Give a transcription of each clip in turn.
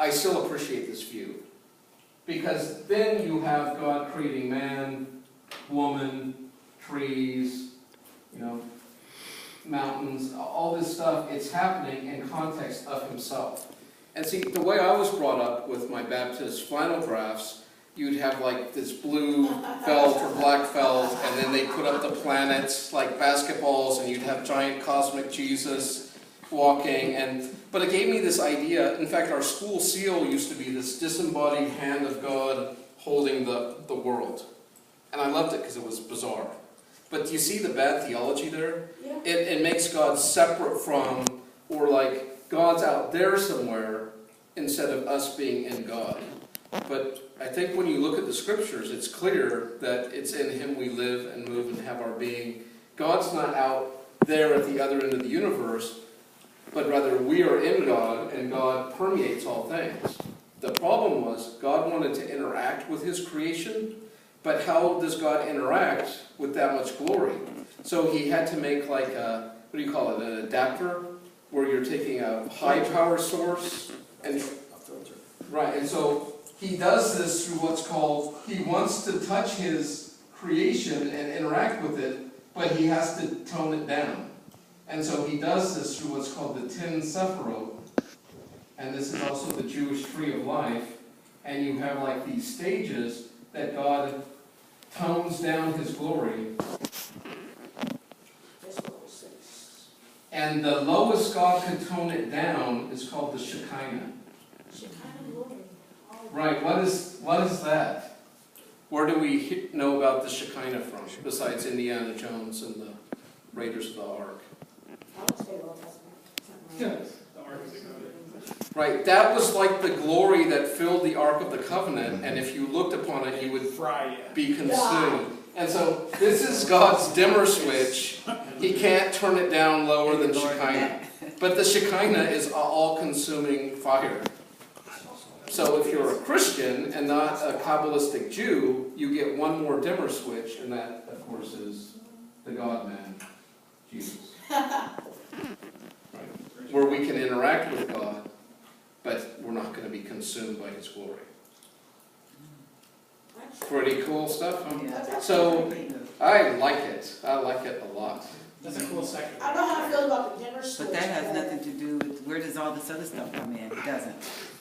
I still appreciate this view. Because then you have God creating man, woman, trees, mountains, all this stuff. It's happening in context of himself. And see, the way I was brought up with my Baptist flannel graphs, you'd have like this blue felt or black felt, and then they put up the planets like basketballs, and you'd have giant cosmic Jesus walking. But it gave me this idea. In fact, our school seal used to be this disembodied hand of God holding the world. And I loved it because it was bizarre. But do you see the bad theology there? Yeah. It makes God separate from, or like God's out there somewhere instead of us being in God. But I think when you look at the scriptures, it's clear that it's in him we live and move and have our being. God's not out there at the other end of the universe, but rather we are in God, and God permeates all things. The problem was God wanted to interact with his creation, but how does God interact with that much glory? So he had to make like a, what do you call it, an adapter, where you're taking a high power source, and right, and so he does this through what's called, he wants to touch his creation and interact with it, but he has to tone it down. And so he does this through what's called the 10 Sephirot, and this is also the Jewish tree of life, and you have like these stages that God tones down his glory. And the lowest God could tone it down is called the Shekinah. Shekinah glory. Right, what is that? Where do we know about the Shekinah from, besides Indiana Jones and the Raiders of the Ark? I would say Old Testament. The Ark of the Covenant. Right, that was like the glory that filled the Ark of the Covenant, and if you looked upon it, you would be consumed. And so this is God's dimmer switch. He can't turn it down lower than Shekinah. But the Shekinah is an all-consuming fire. So if you're a Christian and not a Kabbalistic Jew, you get one more dimmer switch, and that, of course, is the God-man, Jesus. Right. Where we can interact with God, but we're not going to be consumed by his glory. Pretty cool stuff, huh? Yeah. So, I like it. I like it a lot. That's a cool section. I don't know how I feel about the dimmer switch. But that has nothing to do with, where does all this other stuff come in? It doesn't.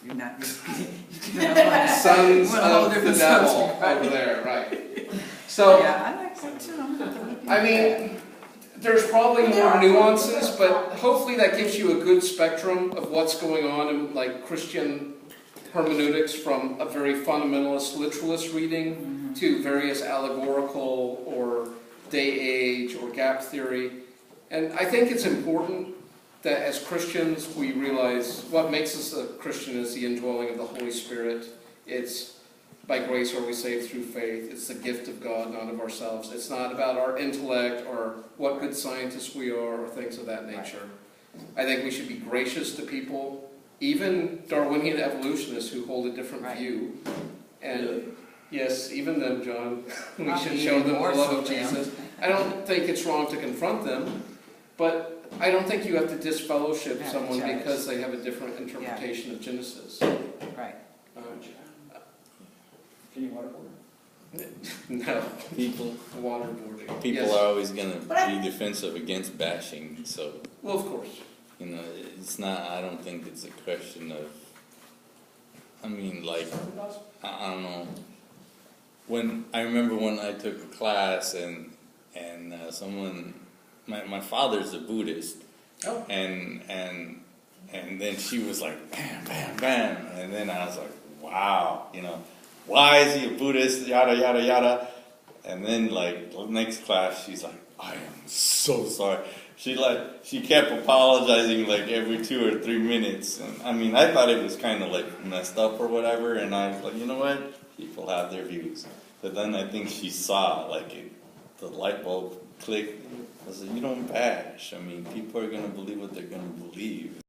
You're not, Sons We're a whole of the different devil subject, right? over there, right. So, yeah, I like that too. I'm not gonna look I at mean, there's probably more nuances, but hopefully that gives you a good spectrum of what's going on in like Christian hermeneutics, from a very fundamentalist literalist reading to various allegorical or day-age or gap theory. And I think it's important that as Christians we realize what makes us a Christian is the indwelling of the Holy Spirit. It's by grace are we saved through faith. It's the gift of God, not of ourselves. It's not about our intellect or what good scientists we are or things of that nature. I think we should be gracious to people, even Darwinian evolutionists who hold a different view. And yes, even them, John, we should show them the love of Jesus. I don't think it's wrong to confront them, but I don't think you have to disfellowship someone because they have a different interpretation of Genesis. right. Can you waterboard? No, People waterboarding. people Yes. are always going to be defensive against bashing, so, Well, of course. it's not, I don't think it's a question of, I mean, like, I don't know. I remember when I took a class and someone, my father's a Buddhist, Oh. and then she was like, bam, bam, bam, and then I was like, wow, why is he a Buddhist, yada, yada, yada. And then, like, next class, she's like, I am so sorry. She kept apologizing, like, every 2 or 3 minutes. And, I mean, I thought it was kind of, like, messed up or whatever. And I was like, you know what? People have their views. But then I think she saw, like, the light bulb click. I said, you don't bash. I mean, people are going to believe what they're going to believe.